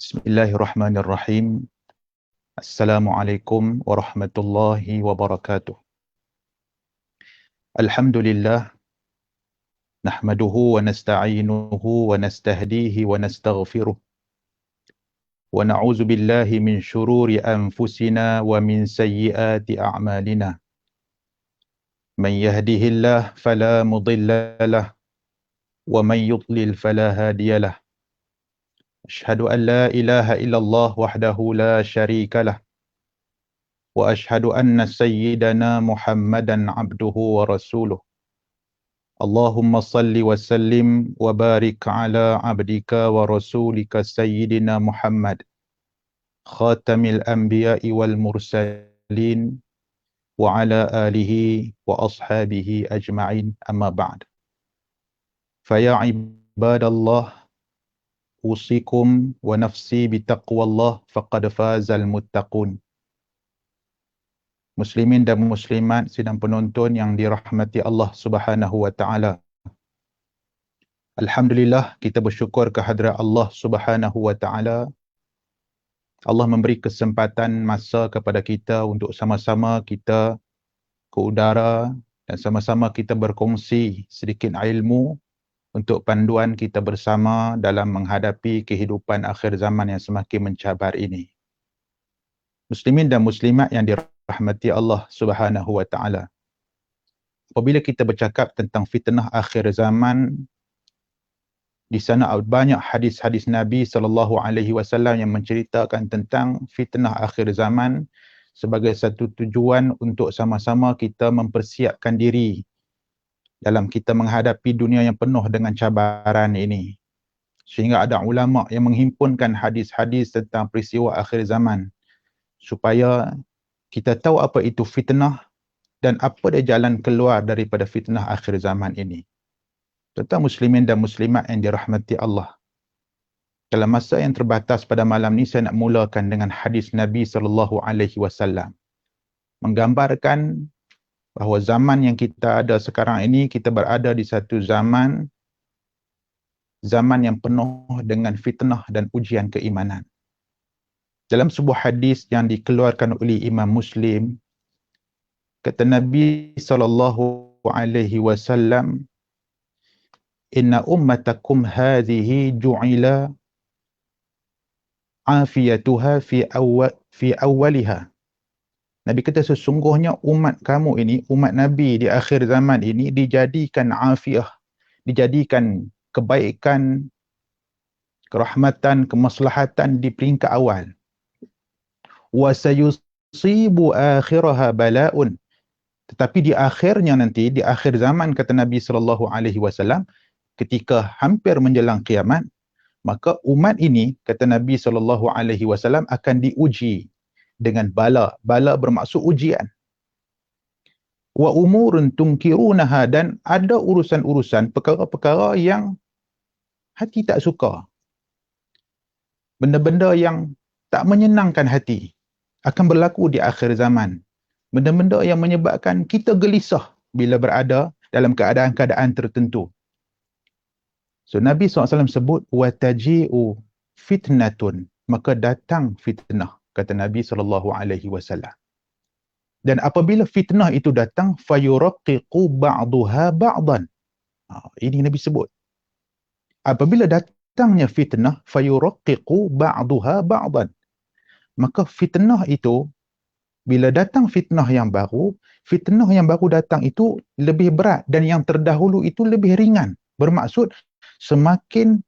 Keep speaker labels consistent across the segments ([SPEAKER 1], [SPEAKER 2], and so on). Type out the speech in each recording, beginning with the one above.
[SPEAKER 1] Bismillahirrahmanirrahim. Assalamualaikum warahmatullahi wabarakatuh. Alhamdulillah, nahmaduhu wa nasta'inuhu wa nastahdihi wa nastaghfiruh. Wa na'udzu billahi min syururi anfusina wa min sayyiati a'malina. Man yahdihillah fala mudilla lah wa man yudlil fala hadiyalah. Asyhadu an la ilaha illallah wahdahu la syarika lah. Wa ashhadu anna sayyidana Muhammadan abduhu wa rasuluh. Allahumma salli wa sallim wa barik ala abdika wa rasulika sayyidina Muhammad khatamil anbiya'i wal mursalin wa ala alihi wa ashabihi ajma'in, amma ba'd. Faya ibadallah, usikum wa nafsi bitaqwallah faqad fazal muttaqun. Muslimin dan muslimat sidang penonton yang dirahmati Allah Subhanahu wa taala. Alhamdulillah, kita bersyukur kehadrat Allah Subhanahu wa taala. Allah memberi kesempatan masa kepada kita untuk sama-sama kita ke udara dan sama-sama kita berkongsi sedikit ilmu untuk panduan kita bersama dalam menghadapi kehidupan akhir zaman yang semakin mencabar ini. Muslimin dan muslimat yang dirahmati Allah Subhanahu wa taala. Apabila kita bercakap tentang fitnah akhir zaman, di sana banyak hadis-hadis Nabi sallallahu alaihi wasallam yang menceritakan tentang fitnah akhir zaman sebagai satu tujuan untuk sama-sama kita mempersiapkan diri dalam kita menghadapi dunia yang penuh dengan cabaran ini. Sehingga ada ulama yang menghimpunkan hadis-hadis tentang peristiwa akhir zaman supaya kita tahu apa itu fitnah dan apa dia jalan keluar daripada fitnah akhir zaman ini. Tuan-tuan muslimin dan muslimat yang dirahmati Allah. Dalam masa yang terbatas pada malam ni, saya nak mulakan dengan hadis Nabi SAW. Menggambarkan bahawa zaman yang kita ada sekarang ini, kita berada di satu zaman yang penuh dengan fitnah dan ujian keimanan. Dalam sebuah hadis yang dikeluarkan oleh Imam Muslim, kata Nabi SAW, inna ummatakum hadhihi ju'ila afiyatuha fi awwaliha. Nabi kata sesungguhnya umat kamu ini, umat Nabi di akhir zaman ini dijadikan afiyah, dijadikan kebaikan, kerahmatan, kemaslahatan di peringkat awal. Wa sayusibu akhiraha bala'un. Tetapi di akhirnya nanti, di akhir zaman, kata Nabi SAW, ketika hampir menjelang kiamat, maka umat ini, kata Nabi SAW, akan diuji dengan bala. Bala bermaksud ujian. Wa umurun tunkirunaha, dan ada urusan-urusan, perkara-perkara yang hati tak suka. Benda-benda yang tak menyenangkan hati akan berlaku di akhir zaman. Benda-benda yang menyebabkan kita gelisah bila berada dalam keadaan-keadaan tertentu. So Nabi SAW sebut wataji'u fitnatun, maka datang fitnah, kata Nabi SAW. Dan apabila fitnah itu datang, fayuraqqiqu ba'duha ba'dan. Ini Nabi sebut. Apabila datangnya fitnah, fayuraqqiqu ba'duha ba'dan. Maka fitnah itu, bila datang fitnah yang baru datang itu lebih berat dan yang terdahulu itu lebih ringan. Bermaksud semakin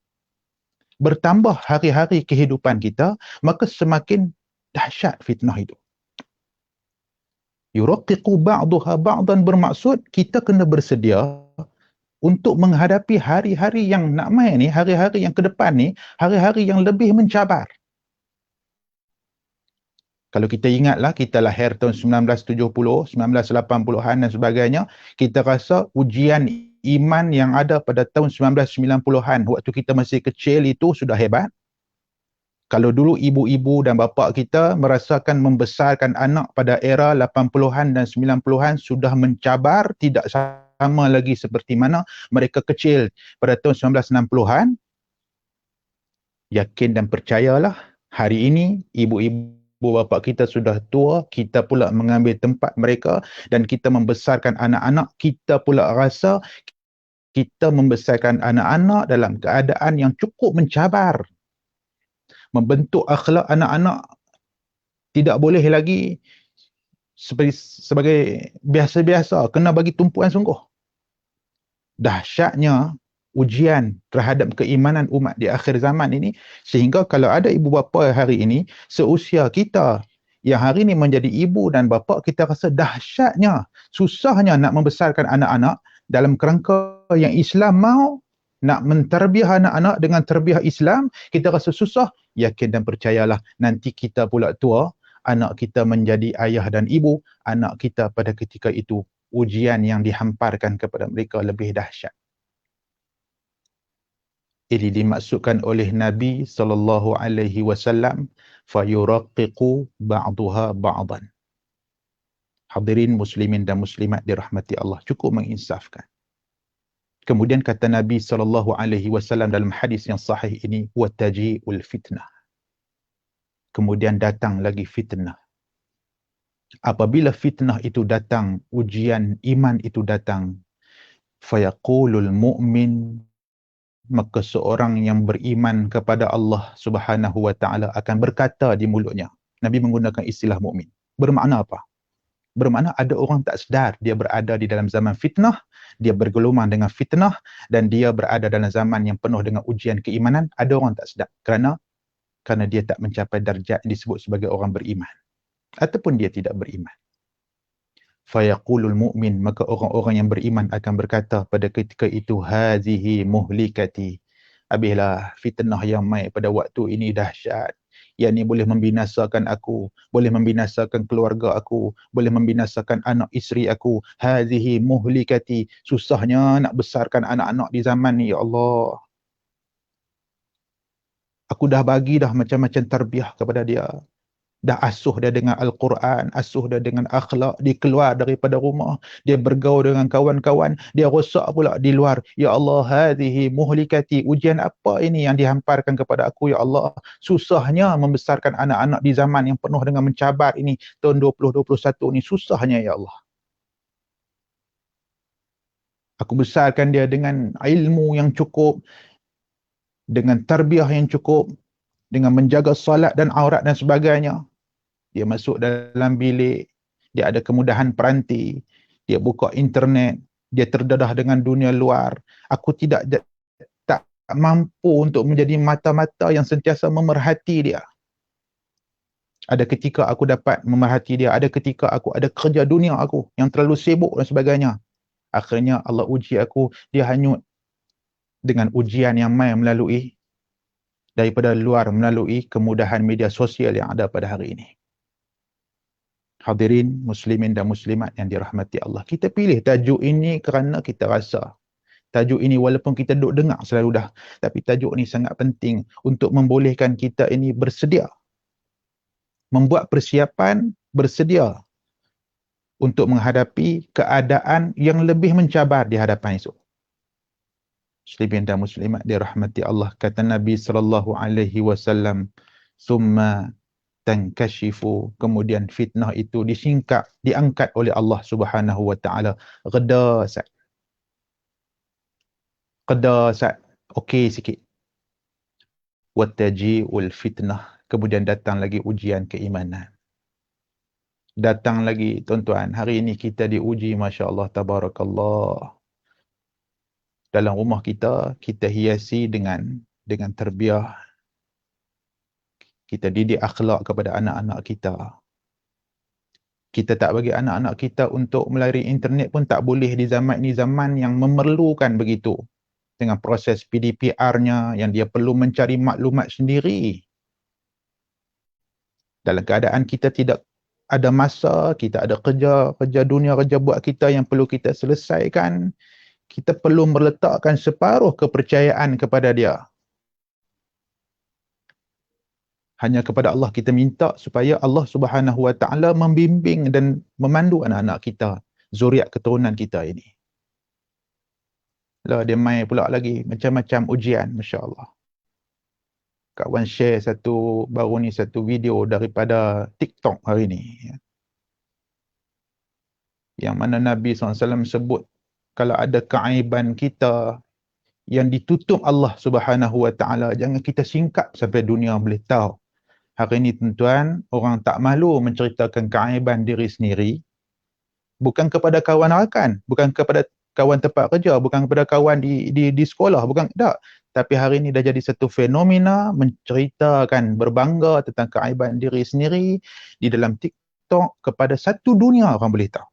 [SPEAKER 1] bertambah hari-hari kehidupan kita, maka semakin dahsyat fitnah itu. Yuraqqiqu ba'duha ba'dan bermaksud kita kena bersedia untuk menghadapi hari-hari yang nak mai ni, hari-hari yang ke depan ni, hari-hari yang lebih mencabar. Kalau kita ingatlah, kita lahir tahun 1970, 1980-an dan sebagainya, kita rasa ujian iman yang ada pada tahun 1990-an, waktu kita masih kecil itu sudah hebat. Kalau dulu ibu-ibu dan bapa kita merasakan membesarkan anak pada era 80-an dan 90-an sudah mencabar, tidak sama lagi seperti mana mereka kecil pada tahun 1960-an, yakin dan percayalah, Hari ini, ibu-ibu bapa kita sudah tua, kita pula mengambil tempat mereka dan kita membesarkan anak-anak, kita pula rasa kita membesarkan anak-anak dalam keadaan yang cukup mencabar. Membentuk akhlak anak-anak tidak boleh lagi sebagai biasa-biasa, kena bagi tumpuan sungguh. Dahsyatnya ujian terhadap keimanan umat di akhir zaman ini, sehingga kalau ada ibu bapa hari ini seusia kita yang hari ini menjadi ibu dan bapa, kita rasa dahsyatnya, susahnya nak membesarkan anak-anak dalam kerangka yang Islam mahu, nak mentarbiah anak-anak dengan terbiah Islam, kita rasa susah. Yakin dan percayalah, nanti kita pula tua, anak kita menjadi ayah dan ibu, anak kita pada ketika itu ujian yang dihamparkan kepada mereka lebih dahsyat. Ini dimaksudkan oleh Nabi SAW, fayuraqiqu ba'duha ba'dan. Hadirin muslimin dan muslimat dirahmati Allah, cukup menginsafkan. Kemudian kata Nabi SAW dalam hadis yang sahih ini, wataji'ul fitnah. Kemudian datang lagi fitnah. Apabila fitnah itu datang, ujian iman itu datang, fayaqulul mu'min, maka seorang yang beriman kepada Allah Subhanahu wa taala akan berkata di mulutnya. Nabi menggunakan istilah mukmin. Bermakna apa? Bermakna ada orang tak sedar dia berada di dalam zaman fitnah, dia bergelumang dengan fitnah dan dia berada dalam zaman yang penuh dengan ujian keimanan. Ada orang tak sedar kerana dia tak mencapai darjat yang disebut sebagai orang beriman ataupun dia tidak beriman. Fayaqulul mu'min, maka orang-orang yang beriman akan berkata pada ketika itu, hazihi muhlikati. Habislah fitnah yang mai pada waktu ini dahsyat. Yang ni boleh membinasakan aku, boleh membinasakan keluarga aku, boleh membinasakan anak isteri aku. Hazihi muhlikati. Susahnya nak besarkan anak-anak di zaman ni, ya Allah. Aku dah bagi dah macam-macam tarbiyah kepada dia. Dah asuh dia dengan Al-Quran, asuh dia dengan akhlak, dia keluar daripada rumah, dia bergaul dengan kawan-kawan, dia rosak pula di luar. Ya Allah, hadhihi muhlikati, ujian apa ini yang dihamparkan kepada aku, ya Allah. Susahnya membesarkan anak-anak di zaman yang penuh dengan mencabar ini, tahun 2021 ini, susahnya ya Allah. Aku besarkan dia dengan ilmu yang cukup, dengan tarbiyah yang cukup, dengan menjaga salat dan aurat dan sebagainya. Dia masuk dalam bilik, dia ada kemudahan peranti, dia buka internet, dia terdedah dengan dunia luar. Aku tak mampu untuk menjadi mata-mata yang sentiasa memerhati dia. Ada ketika aku dapat memerhati dia, ada ketika aku ada kerja dunia aku yang terlalu sibuk dan sebagainya. Akhirnya Allah uji aku, dia hanyut dengan ujian yang mai melalui daripada luar, melalui kemudahan media sosial yang ada pada hari ini. Hadirin muslimin dan muslimat yang dirahmati Allah. Kita pilih tajuk ini kerana kita rasa tajuk ini walaupun kita duduk dengar selalu dah, tapi tajuk ini sangat penting untuk membolehkan kita ini bersedia, membuat persiapan, bersedia untuk menghadapi keadaan yang lebih mencabar di hadapan esok. Muslimin dan muslimat dirahmati Allah, kata Nabi SAW, summa tankashifu, kemudian fitnah itu disingkap, diangkat oleh Allah Subhanahu wa taala. Qadasat, okey sikit. Wataji'ul fitnah, kemudian datang lagi ujian keimanan. Datang lagi tuan-tuan, hari ini kita diuji, masya-Allah tabarakallah. Dalam rumah kita hiasi dengan terbiah. Kita didik akhlak kepada anak-anak kita. Kita tak bagi anak-anak kita untuk melalui internet pun tak boleh di zaman ini, zaman yang memerlukan begitu. Dengan proses PDPR-nya yang dia perlu mencari maklumat sendiri. Dalam keadaan kita tidak ada masa, kita ada kerja dunia, kerja buat kita yang perlu kita selesaikan. Kita perlu meletakkan separuh kepercayaan kepada dia. Hanya kepada Allah kita minta supaya Allah Subhanahu wa taala membimbing dan memandu anak-anak kita, zuriat keturunan kita ini. Lah dia mai pula lagi macam-macam ujian, masya-Allah. Kawan share baru ni satu video daripada TikTok hari ni, yang mana Nabi SAW sebut kalau ada keaiban kita yang ditutup Allah Subhanahu Wa Taala, jangan kita singkap sampai dunia boleh tahu. Hari ni tuan-tuan, orang tak malu menceritakan keaiban diri sendiri, bukan kepada kawan rakan, bukan kepada kawan tempat kerja, bukan kepada kawan di sekolah, bukan, tak. Tapi hari ini dah jadi satu fenomena menceritakan, berbangga tentang keaiban diri sendiri di dalam TikTok kepada satu dunia orang boleh tahu.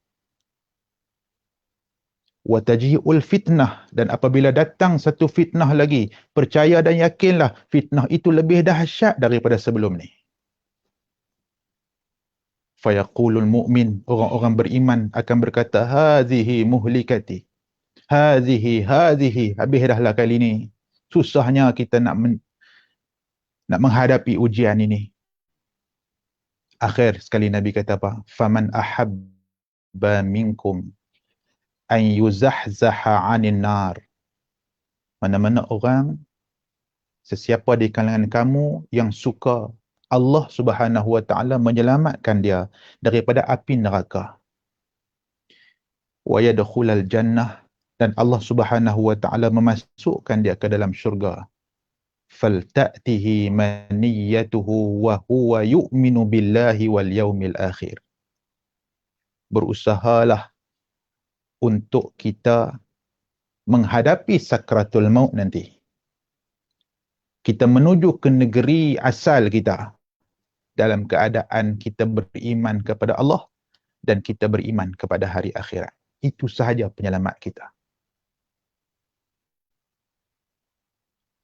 [SPEAKER 1] Wa taji'ul fitnah, dan apabila datang satu fitnah lagi, percaya dan yakinlah fitnah itu lebih dahsyat daripada sebelum ni. Fayaqulul mu'min, orang-orang beriman akan berkata, hazihi muhlikati, hazihi, habis dahlah kali ni. Susahnya kita nak menghadapi ujian ini. Akhir sekali Nabi kata apa? Faman ahabba minkum an yuzahzaha 'anil nar. Mana-mana orang, sesiapa di kalangan kamu yang suka Allah Subhanahu Wa Taala menyelamatkan dia daripada api neraka, wa yadkhulal jannah, dan Allah Subhanahu Wa Taala memasukkan dia ke dalam syurga, falta'tihi maniyatuhu wa huwa yu'minu billahi wal yaumil akhir. Berusahalah untuk kita menghadapi sakratul maut nanti. Kita menuju ke negeri asal kita dalam keadaan kita beriman kepada Allah dan kita beriman kepada hari akhirat. Itu sahaja penyelamat kita.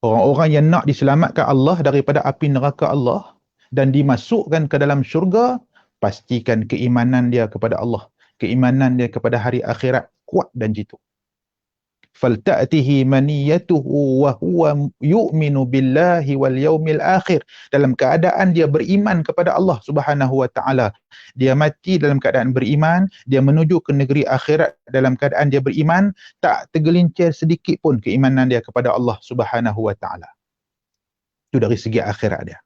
[SPEAKER 1] Orang-orang yang nak diselamatkan Allah daripada api neraka Allah dan dimasukkan ke dalam syurga, pastikan keimanan dia kepada Allah, keimanan dia kepada hari akhirat kuat dan jitu. Falta'tihi maniyatuhu wa huwa yu'minu billahi wal yaumil akhir. Dalam keadaan dia beriman kepada Allah Subhanahu Wa Taala. Dia mati dalam keadaan beriman, dia menuju ke negeri akhirat dalam keadaan dia beriman, tak tergelincir sedikit pun keimanan dia kepada Allah Subhanahu Wa Taala. Itu dari segi akhirat dia.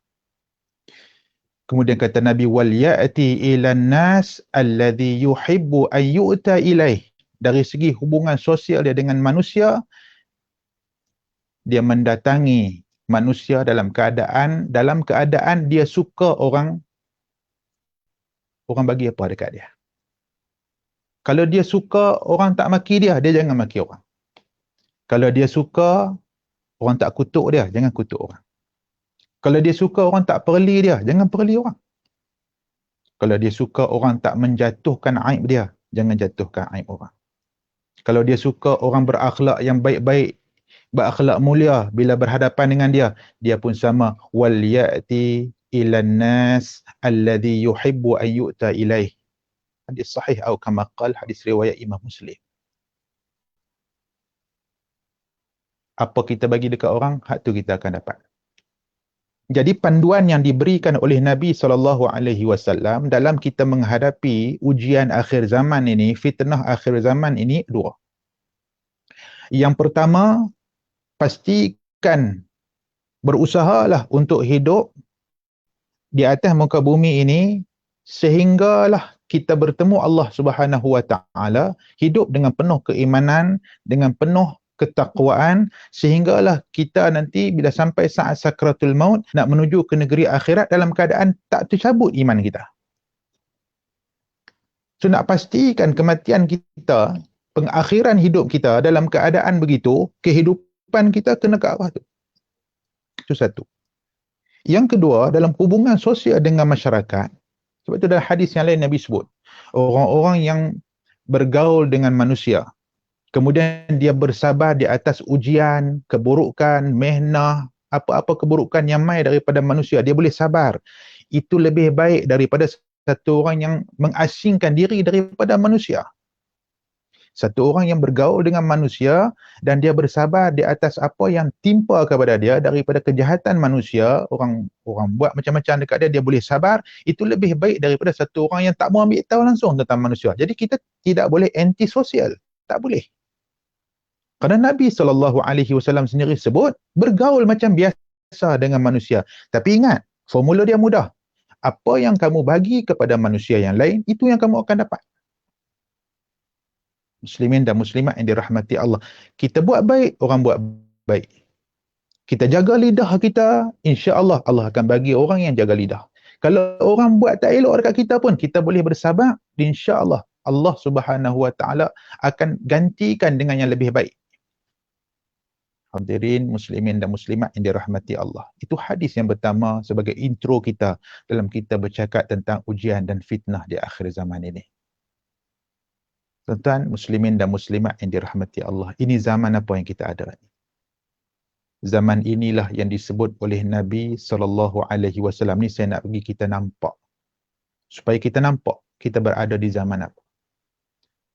[SPEAKER 1] Kemudian kata Nabi, wal ya'ti ilan nas alladhi yuhibbu an yu'ta ilaih. Dari segi hubungan sosial dia dengan manusia, dia mendatangi manusia dalam keadaan dia suka orang bagi apa dekat dia. Kalau dia suka orang tak maki dia jangan maki orang. Kalau dia suka orang tak kutuk dia, jangan kutuk orang. Kalau dia suka orang tak perli dia, jangan perli orang. Kalau dia suka orang tak menjatuhkan aib dia, jangan jatuhkan aib orang. Kalau dia suka orang berakhlak yang baik-baik, berakhlak mulia, bila berhadapan dengan dia, dia pun sama. Wal ya'ti ilan nas alladhi yuhibbu an yu'ta ilaih. Hadis sahih atau kama qala, hadis riwayat Imam Muslim. Apa kita bagi dekat orang, hak tu kita akan dapat. Jadi panduan yang diberikan oleh Nabi SAW dalam kita menghadapi ujian akhir zaman ini, fitnah akhir zaman ini, dua. Yang pertama, pastikan berusahalah untuk hidup di atas muka bumi ini sehinggalah kita bertemu Allah Subhanahu Wa Taala, hidup dengan penuh keimanan, dengan penuh ketakwaan, sehinggalah kita nanti bila sampai saat sakratul maut nak menuju ke negeri akhirat dalam keadaan tak tercabut iman kita. So nak pastikan kematian kita, pengakhiran hidup kita dalam keadaan begitu, kehidupan kita kena ke arah tu. Itu satu. Yang kedua, dalam hubungan sosial dengan masyarakat, sebab itu dalam hadis yang lain Nabi sebut, orang-orang yang bergaul dengan manusia, kemudian dia bersabar di atas ujian, keburukan, mihnah, apa-apa keburukan yang mai daripada manusia, dia boleh sabar. Itu lebih baik daripada satu orang yang mengasingkan diri daripada manusia. Satu orang yang bergaul dengan manusia dan dia bersabar di atas apa yang timpa kepada dia daripada kejahatan manusia, orang buat macam-macam dekat dia, dia boleh sabar, itu lebih baik daripada satu orang yang tak mau ambil tahu langsung tentang manusia. Jadi kita tidak boleh anti sosial, tak boleh. Kerana Nabi SAW sendiri sebut, bergaul macam biasa biasa dengan manusia. Tapi ingat, formula dia mudah. Apa yang kamu bagi kepada manusia yang lain, itu yang kamu akan dapat. Muslimin dan muslimat yang dirahmati Allah. Kita buat baik, orang buat baik. Kita jaga lidah kita, insya-Allah Allah akan bagi orang yang jaga lidah. Kalau orang buat tak elok dekat kita pun, kita boleh bersabar, insya-Allah Allah Subhanahu Wa Taala akan gantikan dengan yang lebih baik. Hadirin muslimin dan muslimat yang dirahmati Allah. Itu hadis yang pertama sebagai intro kita dalam kita bercakap tentang ujian dan fitnah di akhir zaman ini. Tuan-tuan muslimin dan muslimat yang dirahmati Allah, ini zaman apa yang kita ada ni? Zaman inilah yang disebut oleh Nabi SAW. Ni saya nak bagi kita nampak. Supaya kita nampak kita berada di zaman apa.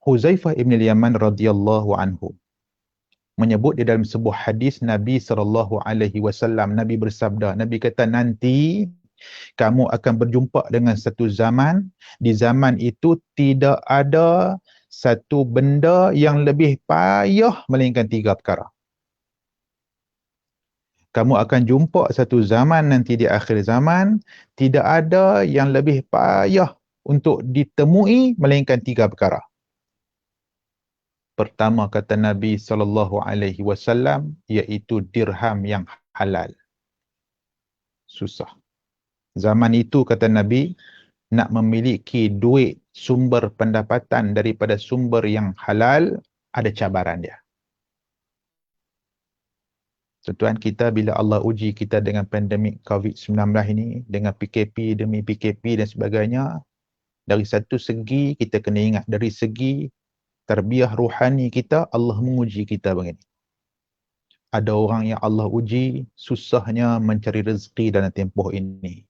[SPEAKER 1] Huzaifah ibn al-Yaman radhiyallahu anhu menyebut di dalam sebuah hadis Nabi SAW. Nabi bersabda, Nabi kata nanti kamu akan berjumpa dengan satu zaman. Di zaman itu tidak ada satu benda yang lebih payah melainkan 3 perkara. Kamu akan jumpa satu zaman nanti di akhir zaman, tidak ada yang lebih payah untuk ditemui melainkan 3 perkara. Pertama kata Nabi SAW, iaitu dirham yang halal. Susah. Zaman itu kata Nabi, nak memiliki duit sumber pendapatan daripada sumber yang halal, ada cabaran dia. Tuan-tuan, kita bila Allah uji kita dengan pandemik COVID-19 ini, dengan PKP demi PKP dan sebagainya, dari satu segi kita kena ingat, dari segi tarbiyah ruhani kita, Allah menguji kita begini. Ada orang yang Allah uji, susahnya mencari rezeki dalam tempoh ini.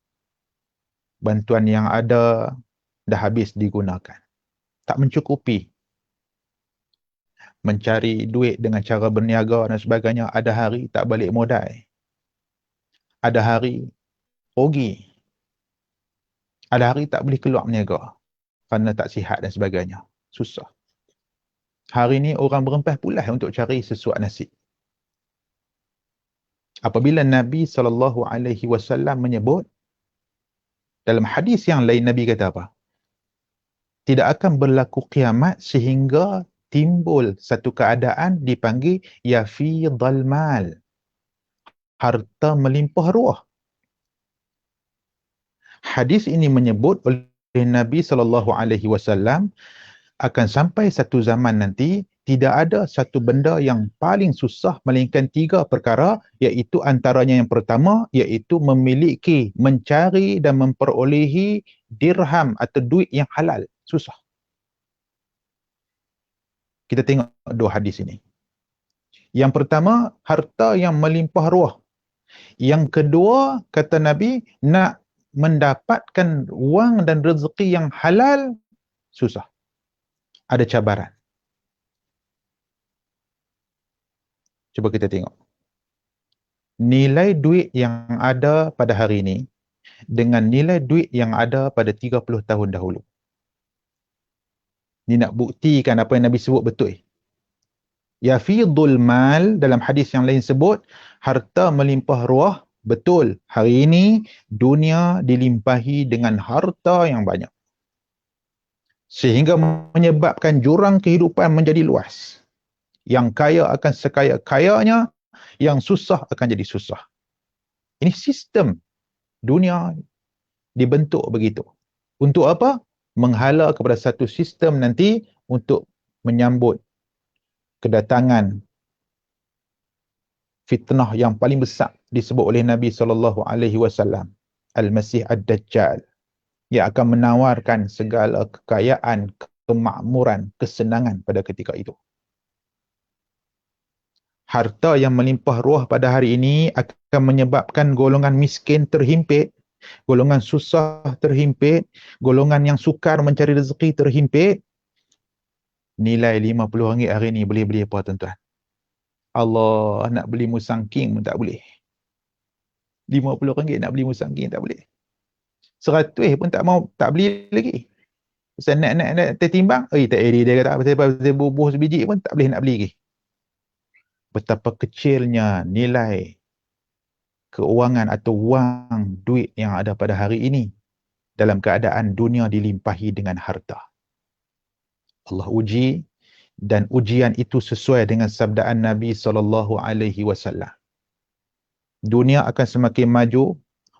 [SPEAKER 1] Bantuan yang ada, dah habis digunakan. Tak mencukupi. Mencari duit dengan cara berniaga dan sebagainya, ada hari tak balik modal. Ada hari rugi. Ada hari tak boleh keluar berniaga kerana tak sihat dan sebagainya. Susah. Hari ini orang berempah pulas untuk cari sesuap nasi. Apabila Nabi SAW menyebut, dalam hadis yang lain Nabi kata apa? Tidak akan berlaku kiamat sehingga timbul satu keadaan dipanggil yafidhal mal. Harta melimpah ruah. Hadis ini menyebut oleh Nabi SAW akan sampai satu zaman nanti tidak ada satu benda yang paling susah melainkan 3 perkara, iaitu antaranya yang pertama iaitu memiliki, mencari dan memperolehi dirham atau duit yang halal. Susah. Kita tengok 2 hadis ini. Yang pertama, harta yang melimpah ruah. Yang kedua, kata Nabi, nak mendapatkan wang dan rezeki yang halal, susah. Ada cabaran. Cuba kita tengok. Nilai duit yang ada pada hari ini dengan nilai duit yang ada pada 30 tahun dahulu. Ini nak buktikan apa yang Nabi sebut betul. Yafidul mal, dalam hadis yang lain sebut, harta melimpah ruah. Betul, hari ini dunia dilimpahi dengan harta yang banyak. Sehingga menyebabkan jurang kehidupan menjadi luas. Yang kaya akan sekaya-kayanya, yang susah akan jadi susah. Ini sistem dunia dibentuk begitu. Untuk apa? Menghala kepada satu sistem nanti untuk menyambut kedatangan fitnah yang paling besar disebut oleh Nabi SAW, Al-Masih Ad-Dajjal, yang akan menawarkan segala kekayaan, kemakmuran, kesenangan pada ketika itu. Harta yang melimpah ruah pada hari ini akan menyebabkan golongan miskin terhimpit, golongan susah terhimpit, golongan yang sukar mencari rezeki terhimpit. Nilai RM50 hari ini boleh beli apa tuan-tuan? Allah, nak beli musang king pun tak boleh. RM50 nak beli musang king tak boleh. 100 pun tak mau, tak beli lagi. Pasal nak tertimbang, tak edit dia kata, pasal bubuh sebiji pun tak boleh nak beli lagi. Betapa kecilnya nilai keuangan atau wang, duit yang ada pada hari ini dalam keadaan dunia dilimpahi dengan harta. Allah uji, dan ujian itu sesuai dengan sabdaan Nabi SAW. Dunia akan semakin maju,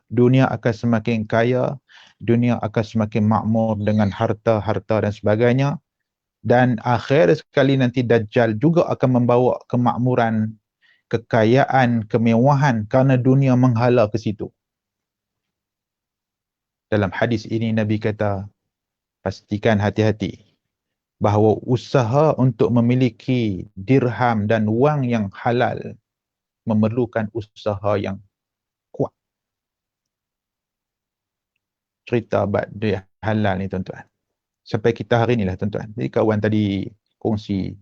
[SPEAKER 1] dunia akan semakin kaya, dunia akan semakin makmur dengan harta-harta dan sebagainya. Dan akhir sekali nanti Dajjal juga akan membawa kemakmuran, kekayaan, kemewahan kerana dunia menghala ke situ. Dalam hadis ini Nabi kata, pastikan hati-hati bahawa usaha untuk memiliki dirham dan wang yang halal memerlukan usaha yang kuat. Cerita bab dia halal ni tuan-tuan. Sampai kita hari ni lah tuan-tuan. Jadi kawan tadi kongsi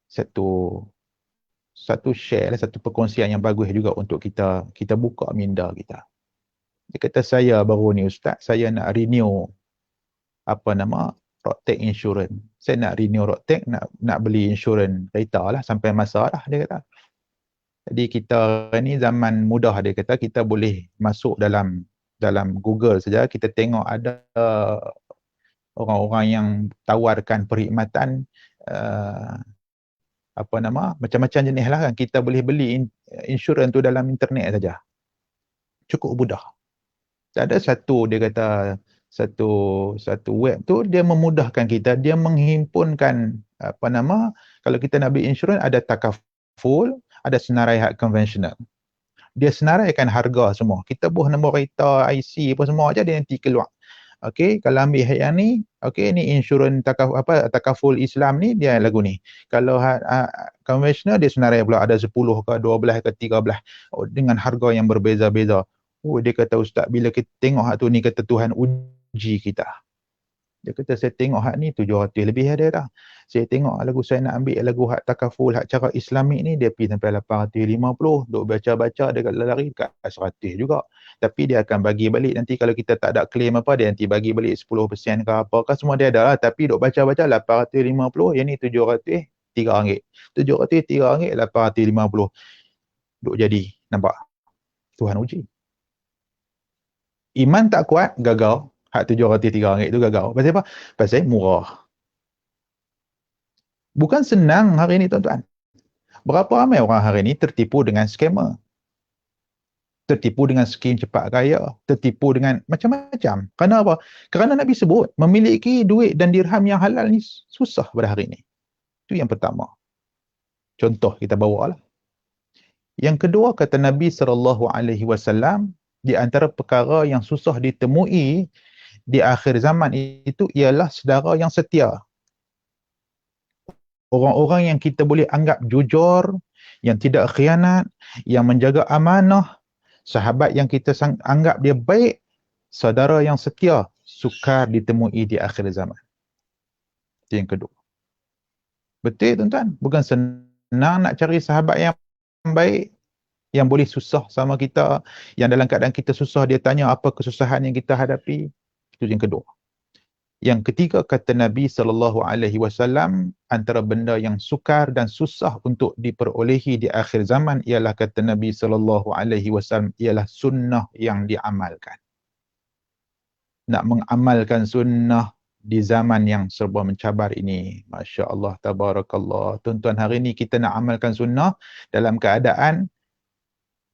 [SPEAKER 1] satu share, satu perkongsian yang bagus juga untuk kita buka minda kita. Dia kata, saya baru ni ustaz, saya nak renew Roadtech Insurance. Saya nak renew Roadtech, nak beli insurans kereta lah sampai masa lah, dia kata. Jadi kita ni zaman mudah, dia kata, kita boleh masuk dalam Google saja, kita tengok ada orang-orang yang tawarkan perkhidmatan macam-macam jenis lah kan. Kita boleh beli insurans tu dalam internet saja. Cukup mudah. Ada dia kata, satu web tu dia memudahkan kita, dia menghimpunkan kalau kita nak beli insurans, ada takaful, ada senarai hak konvensional. Dia senaraikan harga semua. Kita buh nombor kereta, IC apa semua aja, dia nanti keluar. Okey, kalau ambil yang ni, okey, ni insurans takaful Islam ni dia lagu ni. Kalau konvensional dia senarai pula, ada 10 ke 12 ke 13 dengan harga yang berbeza-beza. Dia kata, ustaz, bila kita tengok hak tu ni, kata Tuhan uji kita. Dia kata, saya tengok hak ni 700 lebih ada dah. Saya tengok lagu, saya nak ambil lagu hak takaful, hak cara Islamik ni, dia pergi sampai 850. Duk baca-baca, dia lari dekat 100 juga. Tapi dia akan bagi balik nanti kalau kita tak ada claim apa, dia nanti bagi balik 10% ke apa ke, semua dia ada lah. Tapi duk baca-baca 850, yang ni 700, RM3. 700, RM3, 850. Duk jadi, nampak? Tuhan uji. Iman tak kuat, gagal. Hak RM703 itu gagal. Pasal apa? Pasal murah. Bukan senang hari ini tuan-tuan. Berapa ramai orang hari ini tertipu dengan scammer. Tertipu dengan skim cepat kaya. Tertipu dengan macam-macam. Kerana apa? Kerana Nabi sebut, memiliki duit dan dirham yang halal ni susah pada hari ini. Itu yang pertama. Contoh kita bawa lah. Yang kedua, kata Nabi SAW, di antara perkara yang susah ditemui di akhir zaman itu ialah saudara yang setia. Orang-orang yang kita boleh anggap jujur, yang tidak khianat, yang menjaga amanah, sahabat yang kita anggap dia baik, saudara yang setia, sukar ditemui di akhir zaman. Itu yang kedua. Betul tuan-tuan? Bukan senang nak cari sahabat yang baik, yang boleh susah sama kita, yang dalam keadaan kita susah, dia tanya apa kesusahan yang kita hadapi. Itu yang kedua. Yang ketiga, kata Nabi SAW, antara benda yang sukar dan susah untuk diperolehi di akhir zaman ialah, kata Nabi SAW, ialah sunnah yang diamalkan. Nak mengamalkan sunnah di zaman yang serba mencabar ini, Masya Allah, Tabarakallah. Tuan-tuan, hari ini kita nak amalkan sunnah dalam keadaan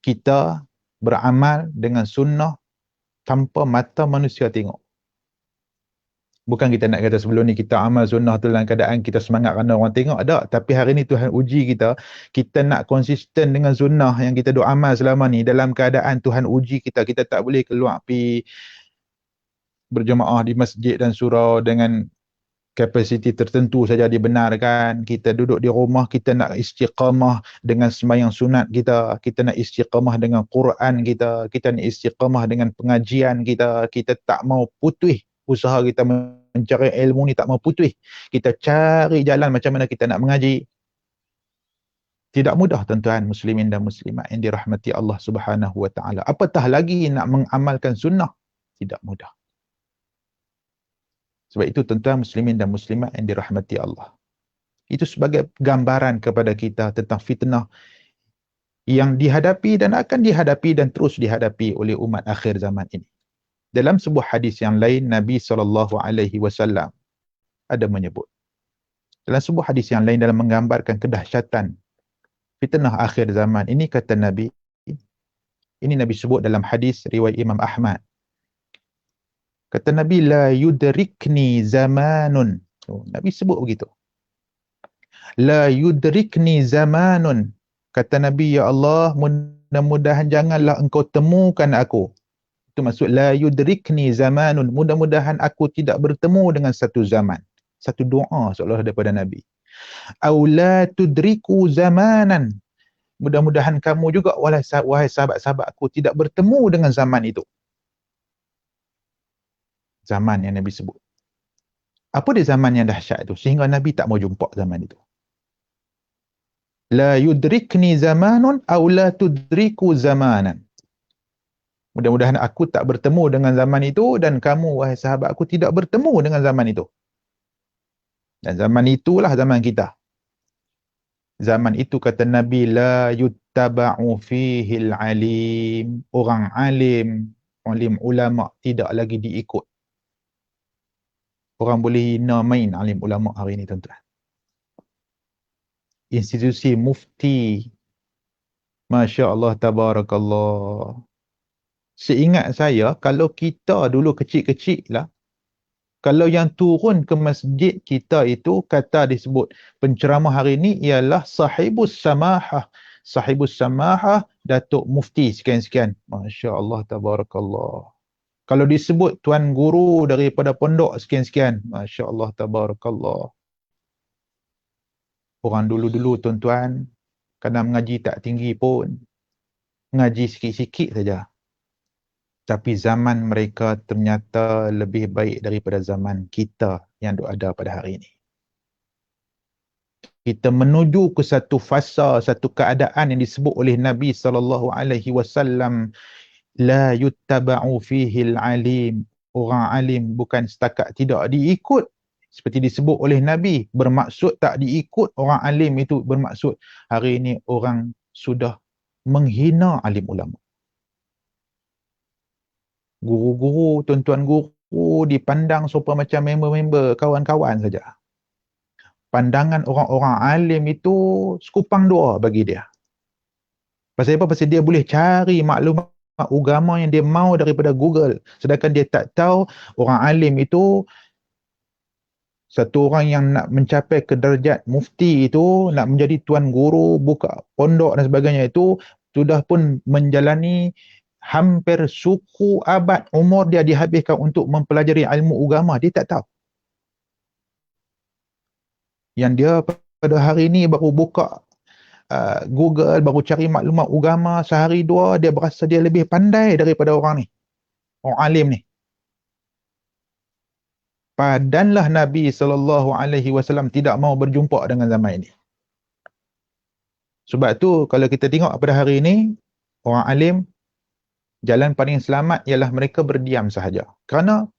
[SPEAKER 1] kita beramal dengan sunnah tanpa mata manusia tengok. Bukan kita nak kata sebelum ni kita amal sunnah tu dalam keadaan kita semangat kerana orang tengok, tak. Tapi hari ni Tuhan uji kita, kita nak konsisten dengan sunnah yang kita duk amal selama ni dalam keadaan Tuhan uji kita. Kita tak boleh keluar pergi berjemaah di masjid dan surau dengan kapasiti tertentu saja dibenarkan. Kita duduk di rumah, kita nak istiqamah dengan sembahyang sunat kita, kita nak istiqamah dengan Quran kita, kita nak istiqamah dengan pengajian kita, kita tak mau putus usaha kita mencari ilmu ni, tak mau putus. Kita cari jalan macam mana kita nak mengaji. Tidak mudah tuan-tuan muslimin dan muslimat yang dirahmati Allah Subhanahu wa taala. Apatah lagi nak mengamalkan sunnah, tidak mudah. Sebab itu tuan-tuan muslimin dan muslimat yang dirahmati Allah, itu sebagai gambaran kepada kita tentang fitnah yang dihadapi dan akan dihadapi dan terus dihadapi oleh umat akhir zaman ini. Dalam sebuah hadis yang lain, Nabi SAW ada menyebut. Dalam sebuah hadis yang lain dalam menggambarkan kedahsyatan fitnah akhir zaman ini, kata Nabi, ini Nabi sebut dalam hadis riwayat Imam Ahmad. Kata Nabi, la yudrikni zamanun. Nabi sebut begitu. La yudrikni zamanun. Kata Nabi, ya Allah, mudah-mudahan janganlah engkau temukan aku. Itu maksud la yudrikni zamanun. Mudah-mudahan aku tidak bertemu dengan satu zaman. Satu doa seolah daripada Nabi. Aw la tudriku zamanan. Mudah-mudahan kamu juga, wahai sahabat-sahabat aku, tidak bertemu dengan zaman itu. Zaman yang Nabi sebut. Apa dia zaman yang dahsyat itu? Sehingga Nabi tak mau jumpa zaman itu. La yudrikni zamanun aw la tudriku zamanan. Mudah-mudahan aku tak bertemu dengan zaman itu dan kamu, wahai sahabat aku, tidak bertemu dengan zaman itu. Dan zaman itulah zaman kita. Zaman itu, kata Nabi, la yuttaba'u fihil alim. Orang alim, alim ulama tidak lagi diikut. Orang boleh hina main alim ulama hari ini, tuan-tuan. Institusi mufti, Masya Allah, tabarakallah. Seingat saya, kalau kita dulu kecil-kecil lah, kalau yang turun ke masjid kita itu, kata disebut penceramah hari ini ialah sahibus samahah. Sahibus samahah, Datuk Mufti sekian-sekian. Masya Allah, tabarakallah. Kalau disebut tuan guru daripada pondok sekian-sekian. Masya Allah, tabarakallah. Orang dulu-dulu, tuan-tuan, kerana mengaji tak tinggi pun, mengaji sikit-sikit saja. Tapi zaman mereka ternyata lebih baik daripada zaman kita yang ada pada hari ini. Kita menuju ke satu fasa, satu keadaan yang disebut oleh Nabi SAW, la yuttaba'u fihil alim. Orang alim bukan setakat tidak diikut, seperti disebut oleh Nabi, bermaksud tak diikut orang alim itu, bermaksud hari ini orang sudah menghina alim ulama. Guru-guru, tuan-tuan guru dipandang supaya macam member-member, kawan-kawan saja. Pandangan orang-orang alim itu sekupang dua bagi dia. Pasal apa? Pasal dia boleh cari maklumat agama yang dia mahu daripada Google. Sedangkan dia tak tahu orang alim itu, satu orang yang nak mencapai ke darjat mufti itu, nak menjadi tuan guru, buka pondok dan sebagainya itu, sudah pun menjalani hampir suku abad umur dia dihabiskan untuk mempelajari ilmu agama. Dia tak tahu. Yang dia pada hari ini baru buka Google, baru cari maklumat agama sehari dua, dia berasa dia lebih pandai daripada orang ni, orang alim ni. Padanlah Nabi SAW tidak mau berjumpa dengan zaman ini. Sebab tu kalau kita tengok pada hari ini, orang alim, jalan paling selamat ialah mereka berdiam sahaja. Kerana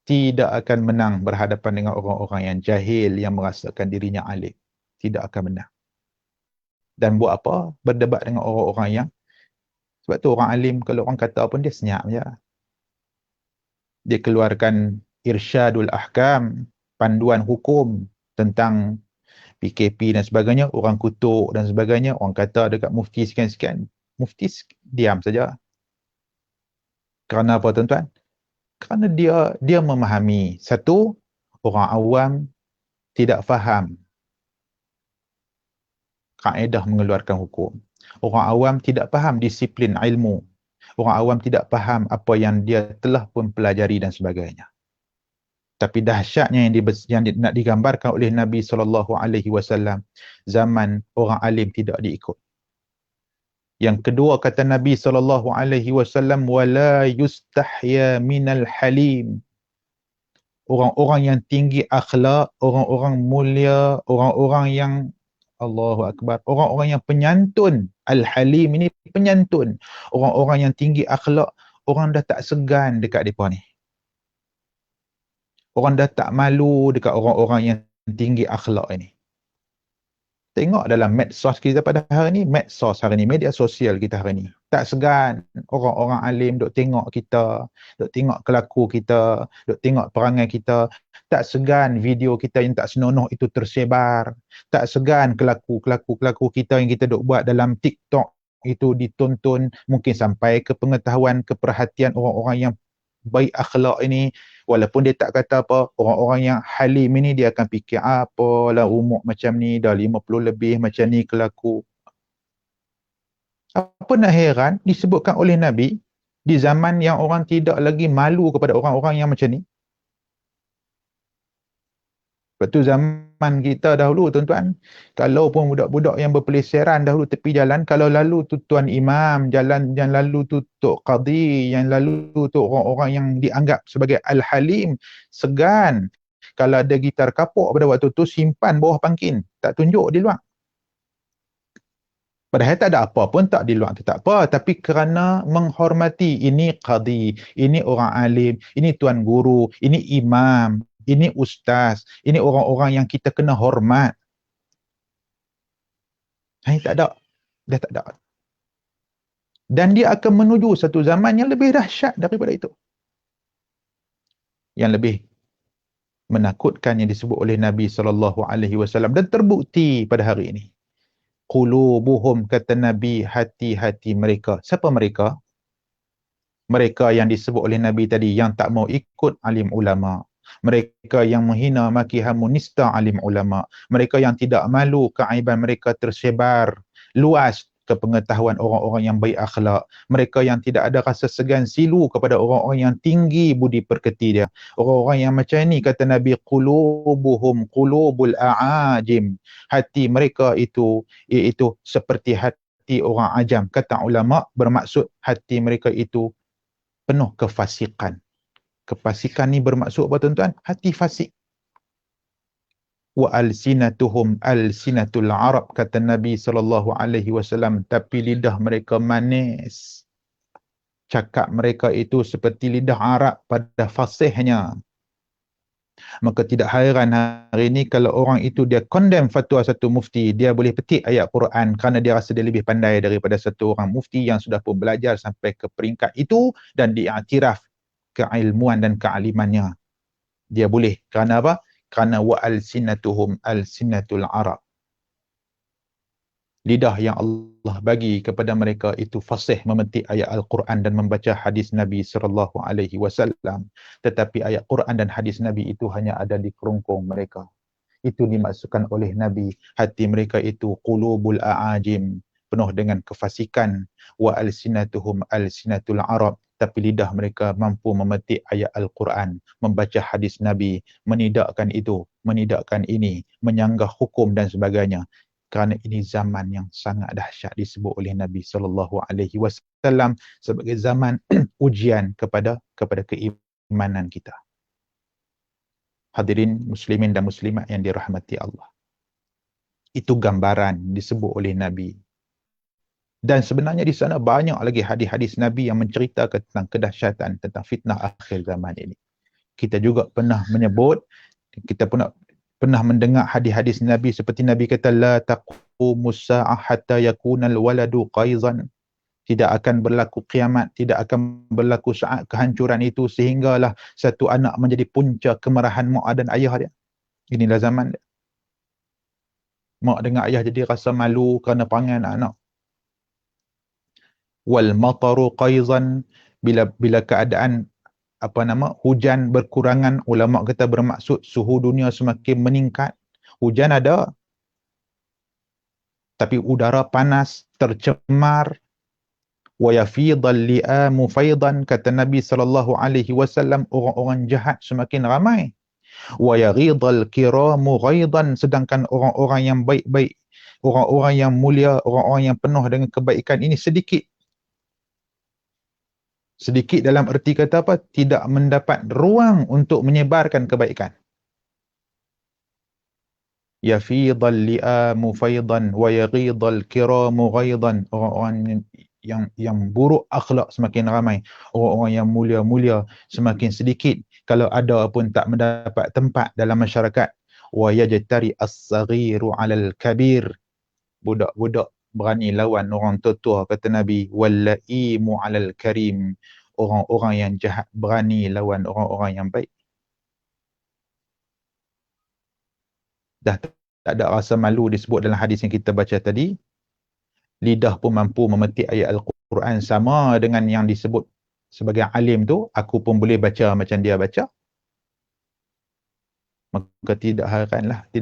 [SPEAKER 1] tidak akan menang berhadapan dengan orang-orang yang jahil, yang merasakan dirinya alim. Tidak akan menang. Dan buat apa? Berdebat dengan orang-orang yang, sebab tu orang alim, kalau orang kata pun dia senyap je. Dia keluarkan irsyadul ahkam, panduan hukum tentang PKP dan sebagainya, orang kutuk dan sebagainya, orang kata dekat mufti sekian-sekian, mufti diam saja. Kerana apa, tuan-tuan? Kerana dia memahami, satu, orang awam tidak faham kaedah mengeluarkan hukum. Orang awam tidak faham disiplin ilmu. Orang awam tidak faham apa yang dia telah pun pelajari dan sebagainya. Tapi dahsyatnya yang nak digambarkan oleh Nabi SAW, zaman orang alim tidak diikut. Yang kedua, kata Nabi SAW, wala yustahya minal halim. Orang-orang yang tinggi akhlak, orang-orang mulia, orang-orang yang, Allahu Akbar, orang-orang yang penyantun. Al-Halim ini penyantun. Orang-orang yang tinggi akhlak, orang dah tak segan dekat mereka ni. Orang dah tak malu dekat orang-orang yang tinggi akhlak ini. Tengok dalam medsos kita pada hari ni, medsos hari ni, media sosial kita hari ni. Tak segan orang-orang alim duk tengok kita, duk tengok kelaku kita, duk tengok perangai kita. Tak segan video kita yang tak senonoh itu tersebar. Tak segan kelaku kita yang kita duk buat dalam TikTok itu ditonton, mungkin sampai ke pengetahuan, keperhatian orang-orang yang baik akhlak ini. Walaupun dia tak kata apa, orang-orang yang halim ini dia akan fikir apalah umur macam ni, dah 50 lebih macam ni kelaku. Apa nak heran disebutkan oleh Nabi di zaman yang orang tidak lagi malu kepada orang-orang yang macam ni. Lepas tu zaman kita dahulu tuan-tuan, kalau pun budak-budak yang berpeliseran dahulu tepi jalan, kalau lalu tu tuan imam, jalan yang lalu tu tok qadi, yang lalu tu orang-orang yang dianggap sebagai al-halim, segan. Kalau ada gitar kapuk pada waktu tu, simpan bawah pangkin, tak tunjuk di luar. Padahal tak ada apa pun, tak di luar tu tak apa, tapi kerana menghormati, ini qadi, ini orang alim, ini tuan guru, ini imam, ini ustaz, ini orang-orang yang kita kena hormat. Ini tak ada. Dah tak ada. Dan dia akan menuju satu zaman yang lebih dahsyat daripada itu. Yang lebih menakutkan yang disebut oleh Nabi SAW dan terbukti pada hari ini. Qulubuhum, kata Nabi, hati-hati mereka. Siapa mereka? Mereka yang disebut oleh Nabi tadi, yang tak mau ikut alim ulama. Mereka yang menghina maki hamu nista alim ulama. Mereka yang tidak malu keaiban mereka tersebar luas ke pengetahuan orang-orang yang baik akhlak. Mereka yang tidak ada rasa segan silu kepada orang-orang yang tinggi budi pekerti dia. Orang-orang yang macam ni, kata Nabi, qulubuhum qulubul a'ajim. Hati mereka itu iaitu seperti hati orang ajam. Kata ulama, bermaksud hati mereka itu penuh kefasikan. Kefasikan ni bermaksud apa tuan-tuan? Hati fasik. Wa alsinatuhum alsinatul Arab, kata Nabi SAW, tapi lidah mereka manis. Cakap mereka itu seperti lidah Arab pada fasihnya. Maka tidak hairan hari ini kalau orang itu dia condemn fatwa satu mufti, dia boleh petik ayat Quran kerana dia rasa dia lebih pandai daripada satu orang mufti yang sudah pun belajar sampai ke peringkat itu dan diiktiraf keilmuan dan kealimannya. Dia boleh. Kerana apa? Kerana wa alsinatuhum alsinatul Arab. Lidah yang Allah bagi kepada mereka itu fasih memetik ayat Al-Quran dan membaca hadis Nabi SAW. Tetapi ayat Quran dan hadis Nabi itu hanya ada di kerongkong mereka. Itu dimaksudkan oleh Nabi. Hati mereka itu qulubul a'ajim, penuh dengan kefasikan. Wa alsinatuhum alsinatul Arab. Tapi lidah mereka mampu memetik ayat Al-Quran, membaca hadis Nabi, menidakkan itu, menidakkan ini, menyanggah hukum dan sebagainya. Kerana ini zaman yang sangat dahsyat disebut oleh Nabi SAW sebagai zaman ujian kepada keimanan kita. Hadirin muslimin dan muslimat yang dirahmati Allah. Itu gambaran disebut oleh Nabi. Dan sebenarnya di sana banyak lagi hadis-hadis Nabi yang menceritakan tentang kedahsyatan, tentang fitnah akhir zaman ini. Kita juga pernah menyebut, kita pernah mendengar hadis-hadis Nabi seperti Nabi kata, la taqumus sa'ah hatta yakunal waladu qaizan. Tidak akan berlaku kiamat, tidak akan berlaku saat kehancuran itu sehinggalah satu anak menjadi punca kemarahan mak dan ayah dia. Inilah zaman dia. Mak dengan ayah jadi rasa malu kerana perangai anak-anak. Wal mataru qaizan, bila keadaan hujan berkurangan, ulama kata bermaksud suhu dunia semakin meningkat. Hujan ada, tapi udara panas, tercemar. Wa yafidhal li'amu faidan, kata Nabi SAW, orang-orang jahat semakin ramai. Wa yaghidhal kiramu ghaidan, sedangkan orang-orang yang baik-baik, orang-orang yang mulia, orang-orang yang penuh dengan kebaikan ini sedikit. Sedikit dalam erti kata apa? Tidak mendapat ruang untuk menyebarkan kebaikan. Yafidhal li'amu faidan wa yaghidhal kiramu ghaidan. Orang-orang yang buruk akhlak semakin ramai. Orang-orang yang mulia-mulia semakin sedikit. Kalau ada pun tak mendapat tempat dalam masyarakat. Wa yajtari as-saghiru 'alal kabir. budak-budak berani lawan orang tua-tua, kata Nabi, wallaimu alal karim, orang-orang yang jahat berani lawan orang-orang yang baik. Dah tak ada rasa malu disebut dalam hadis yang kita baca tadi. Lidah pun mampu memetik ayat Al-Quran sama dengan yang disebut sebagai alim tu, aku pun boleh baca macam dia baca. Maka tidak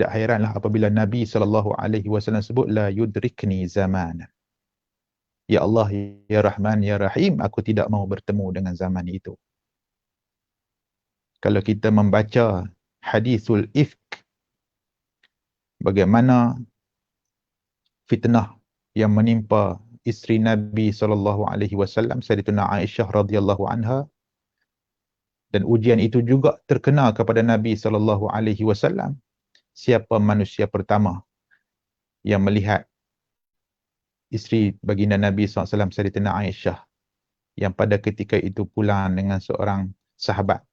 [SPEAKER 1] hairanlah apabila Nabi SAW sebut la yudrikni zaman. Ya Allah, ya Rahman, ya Rahim, aku tidak mau bertemu dengan zaman itu. Kalau kita membaca hadisul ifk, bagaimana fitnah yang menimpa isteri Nabi SAW, Sayyidatuna Aisyah radhiyallahu anha, dan ujian itu juga terkena kepada Nabi SAW. Siapa manusia pertama yang melihat isteri baginda Nabi SAW, Sayyidatuna Aisyah, yang pada ketika itu pulang dengan seorang sahabat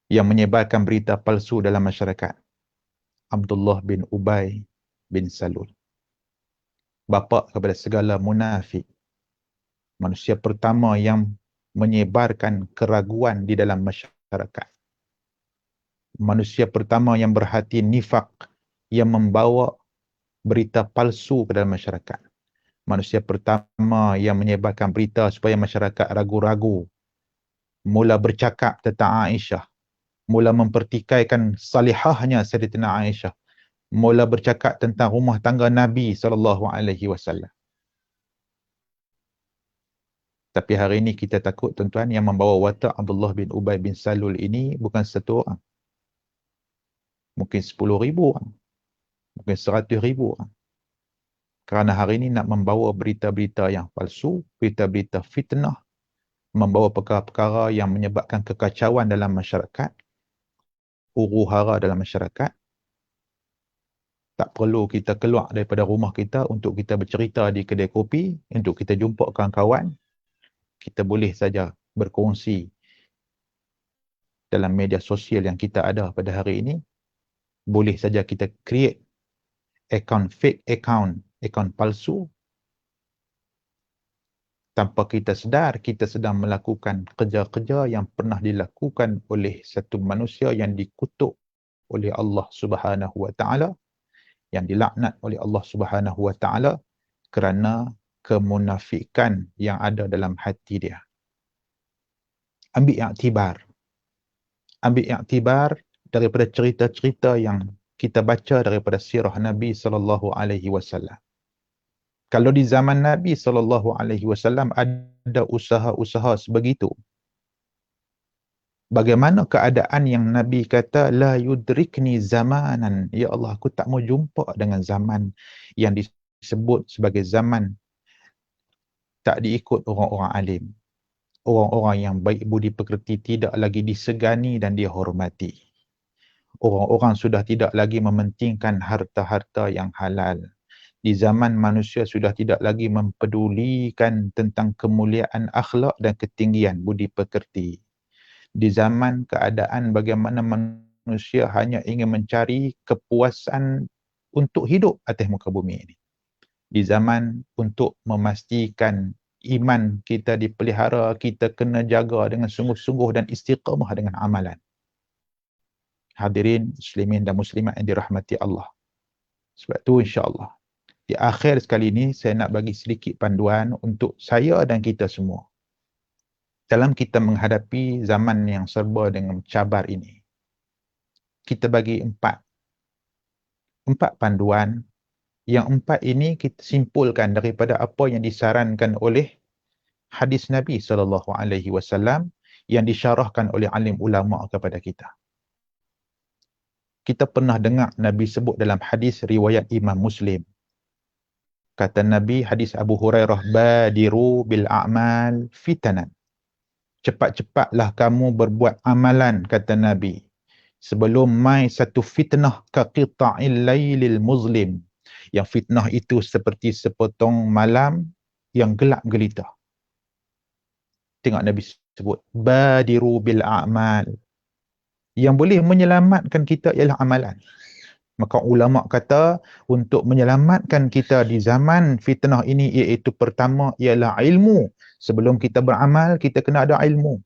[SPEAKER 1] yang menyebarkan berita palsu dalam masyarakat, Abdullah bin Ubay bin Salul, bapa kepada segala munafik, manusia pertama yang menyebarkan keraguan di dalam masyarakat, manusia pertama yang berhati nifak, yang membawa berita palsu ke dalam masyarakat, manusia pertama yang menyebarkan berita supaya masyarakat ragu-ragu, mula bercakap tentang Aisyah, mula mempertikaikan salihahnya Sayyidatina Aisyah, mula bercakap tentang rumah tangga Nabi SAW. Tapi hari ini kita takut, tuan-tuan, yang membawa watak Abdullah bin Ubay bin Salul ini bukan satu orang. Mungkin 10,000 orang. Mungkin 100,000 orang. Kerana hari ini nak membawa berita-berita yang palsu, berita-berita fitnah, membawa perkara-perkara yang menyebabkan kekacauan dalam masyarakat, huru-hara dalam masyarakat. Tak perlu kita keluar daripada rumah kita untuk kita bercerita di kedai kopi, untuk kita jumpa kawan-kawan. Kita boleh saja berkongsi dalam media sosial yang kita ada pada hari ini. Boleh saja kita create fake account palsu. Tanpa kita sedar, kita sedang melakukan kerja-kerja yang pernah dilakukan oleh satu manusia yang dikutuk oleh Allah Subhanahu Wa Taala, yang dilaknat oleh Allah Subhanahu Wa Taala kerana kemunafikan yang ada dalam hati dia. Ambil iktibar daripada cerita-cerita yang kita baca daripada sirah Nabi SAW. Kalau di zaman Nabi SAW ada usaha-usaha sebegitu, bagaimana keadaan yang Nabi kata la yudrikni zamanan, ya Allah, aku tak mau jumpa dengan zaman yang disebut sebagai zaman tak diikut orang-orang alim, orang-orang yang baik budi pekerti tidak lagi disegani dan dihormati. Orang-orang sudah tidak lagi mementingkan harta-harta yang halal. Di zaman manusia sudah tidak lagi mempedulikan tentang kemuliaan akhlak dan ketinggian budi pekerti. Di zaman keadaan bagaimana manusia hanya ingin mencari kepuasan untuk hidup atas muka bumi ini. Di zaman untuk memastikan iman kita dipelihara, kita kena jaga dengan sungguh-sungguh dan istiqamah dengan amalan. Hadirin muslimin dan muslimat yang dirahmati Allah. Sebab tu insya-Allah di akhir sekali ini saya nak bagi sedikit panduan untuk saya dan kita semua dalam kita menghadapi zaman yang serba dengan cabar ini. Kita bagi empat panduan. Yang empat ini kita simpulkan daripada apa yang disarankan oleh hadis Nabi SAW yang disyarahkan oleh alim ulama kepada kita. Kita pernah dengar Nabi sebut dalam hadis riwayat Imam Muslim. Kata Nabi, hadis Abu Hurairah, badiru bil a'mal fitanan. Cepat-cepatlah kamu berbuat amalan, kata Nabi, sebelum mai satu fitnah ka qita'il lailil muzlim. Yang fitnah itu seperti sepotong malam yang gelap gelita. Tengok Nabi sebut, badiru bil a'mal. Yang boleh menyelamatkan kita ialah amalan. Maka ulama kata untuk menyelamatkan kita di zaman fitnah ini iaitu pertama ialah ilmu. Sebelum kita beramal, kita kena ada ilmu.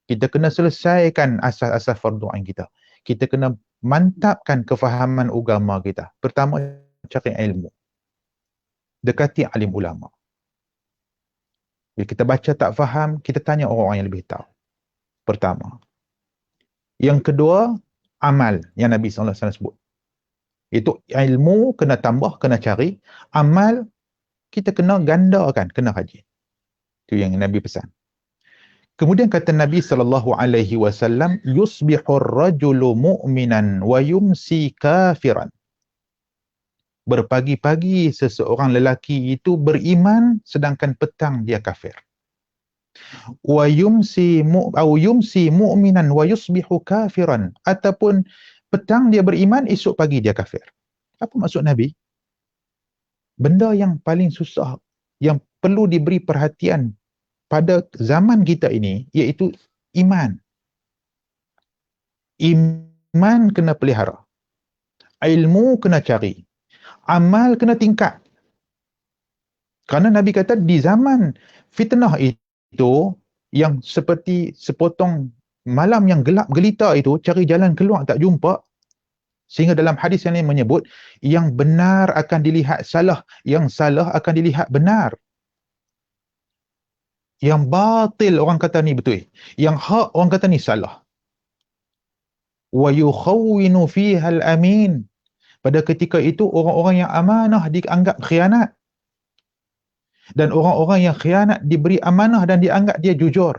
[SPEAKER 1] Kita kena selesaikan asas-asas fardu ain kita. Kita kena mantapkan kefahaman agama kita. Pertama, cari ilmu. Dekati alim ulama. Bila kita baca tak faham, kita tanya orang yang lebih tahu. Pertama. Yang kedua, amal yang Nabi SAW sebut. Itu ilmu kena tambah, kena cari. Amal kita kena gandakan, kena rajin. Itu yang Nabi pesan. Kemudian kata Nabi SAW, yusbihur rajulu mu'minan wa yumsi kafiran. Berpagi-pagi seseorang lelaki itu beriman sedangkan petang dia kafir. Wa yumsi mu'minan wa yusbihu kafiran, ataupun petang dia beriman, esok pagi dia kafir. Apa maksud Nabi? Benda yang paling susah, yang perlu diberi perhatian pada zaman kita ini, iaitu iman. Iman kena pelihara. Ilmu kena cari. Amal kena tingkat. Kerana Nabi kata di zaman fitnah itu, yang seperti sepotong malam yang gelap gelita itu, cari jalan keluar tak jumpa. Sehingga dalam hadis yang lain menyebut, yang benar akan dilihat salah, yang salah akan dilihat benar. Yang batil orang kata ni betul, yang hak orang kata ni salah. Wa yukhawwinu fiha al-amin. Pada ketika itu orang-orang yang amanah dianggap khianat. Dan orang-orang yang khianat diberi amanah dan dianggap dia jujur.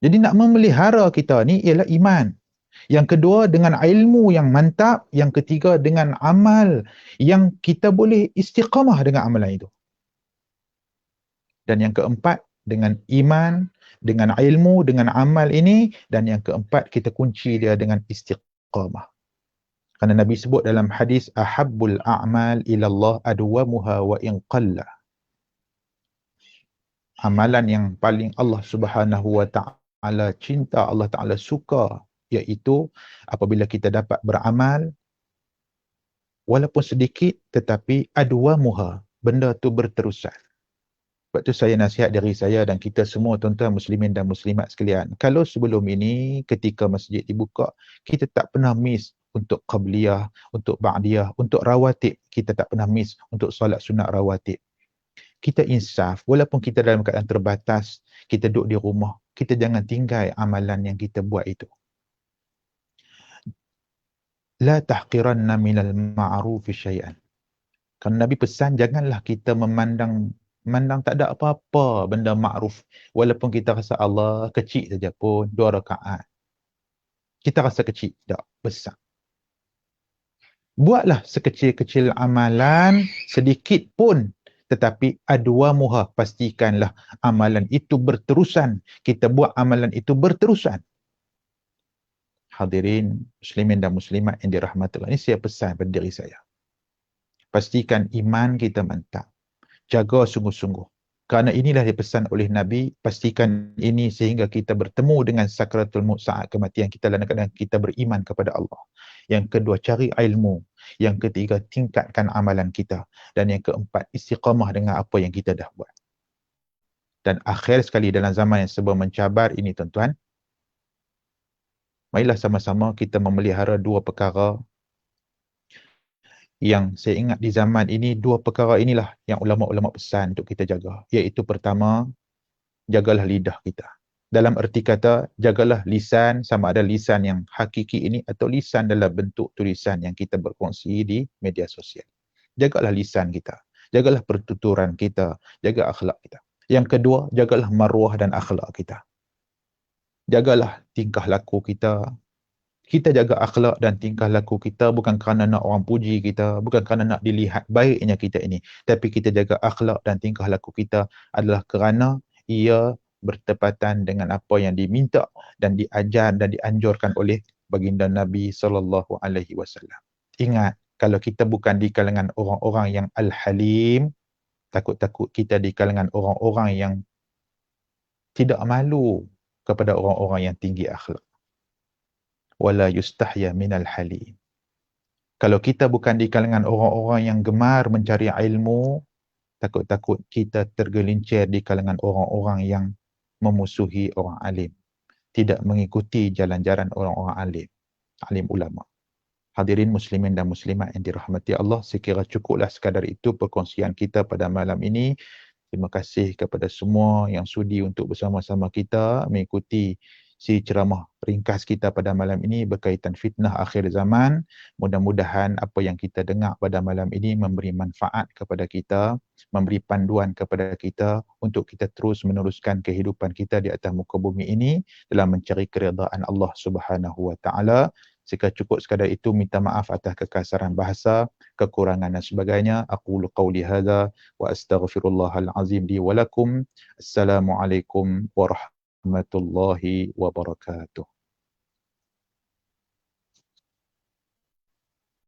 [SPEAKER 1] Jadi nak memelihara kita ni ialah iman. Yang kedua dengan ilmu yang mantap. Yang ketiga dengan amal yang kita boleh istiqamah dengan amalan itu. Dan yang keempat dengan iman, dengan ilmu, dengan amal ini. Dan yang keempat kita kunci dia dengan istiqamah. Kerana Nabi sebut dalam hadis, ahabbul a'mal ilallah adwamuha wa in qalla. Amalan yang paling Allah Subhanahu wa ta'ala cinta, Allah Ta'ala suka, iaitu apabila kita dapat beramal walaupun sedikit, tetapi adwamuha, benda tu berterusan. Sebab tu saya nasihat diri saya dan kita semua tuan-tuan muslimin dan muslimat sekalian, kalau sebelum ini ketika masjid dibuka, kita tak pernah miss untuk qabliyah, untuk ba'diyah, untuk rawatib, kita tak pernah miss untuk solat sunat rawatib. Kita insaf, walaupun kita dalam keadaan terbatas, kita duduk di rumah, kita jangan tinggal amalan yang kita buat itu. La tahqiranna minal ma'rufi syai'an. Kerana Nabi pesan, janganlah kita memandang tak ada apa-apa benda ma'ruf. Walaupun kita rasa Allah kecil saja pun, 2 rakaat. Kita rasa kecil, tak, besar. Buatlah sekecil-kecil amalan, sedikit pun. Tetapi adwamuha, pastikanlah amalan itu berterusan. Kita buat amalan itu berterusan. Hadirin muslimin dan muslimat yang dirahmati Allah, ini saya pesan pada diri saya. Pastikan iman kita mantap. Jaga sungguh-sungguh. Kerana inilah dipesan oleh Nabi, pastikan ini sehingga kita bertemu dengan sakratul maut, saat kematian kita dalam keadaan kita beriman kepada Allah. Yang kedua, cari ilmu. Yang ketiga, tingkatkan amalan kita. Dan yang keempat, istiqamah dengan apa yang kita dah buat. Dan akhir sekali dalam zaman yang serba mencabar ini tuan-tuan, marilah sama-sama kita memelihara 2 perkara yang saya ingat di zaman ini, 2 perkara inilah yang ulama-ulama pesan untuk kita jaga. Iaitu pertama, jagalah lidah kita. Dalam erti kata, jagalah lisan, sama ada lisan yang hakiki ini atau lisan dalam bentuk tulisan yang kita berkongsi di media sosial. Jagalah lisan kita. Jagalah pertuturan kita. Jaga akhlak kita. Yang kedua, jagalah maruah dan akhlak kita. Jagalah tingkah laku kita. Kita jaga akhlak dan tingkah laku kita bukan kerana nak orang puji kita, bukan kerana nak dilihat baiknya kita ini. Tapi kita jaga akhlak dan tingkah laku kita adalah kerana ia bertepatan dengan apa yang diminta dan diajar dan dianjurkan oleh baginda Nabi SAW. Ingat, kalau kita bukan di kalangan orang-orang yang al-halim, takut-takut kita di kalangan orang-orang yang tidak malu kepada orang-orang yang tinggi akhlak. wala yustahya minal halim. Kalau kita bukan di kalangan orang-orang yang gemar mencari ilmu, takut-takut kita tergelincir di kalangan orang-orang yang memusuhi orang alim, tidak mengikuti jalan-jalan orang-orang alim, alim ulama. Hadirin muslimin dan muslimat yang dirahmati Allah, sekira cukuplah sekadar itu perkongsian kita pada malam ini. Terima kasih kepada semua yang sudi untuk bersama-sama kita mengikuti si ceramah ringkas kita pada malam ini berkaitan fitnah akhir zaman. Mudah-mudahan apa yang kita dengar pada malam ini memberi manfaat kepada kita, memberi panduan kepada kita untuk kita terus meneruskan kehidupan kita di atas muka bumi ini dalam mencari keridaan Allah Subhanahu wa taala. Jika cukup sekadar itu, minta maaf atas kekasaran bahasa, kekurangan dan sebagainya. Aqulu qawli hadza wa astaghfirullahal azim li wa lakum. Assalamualaikum warahmatullahi wabarakatuh.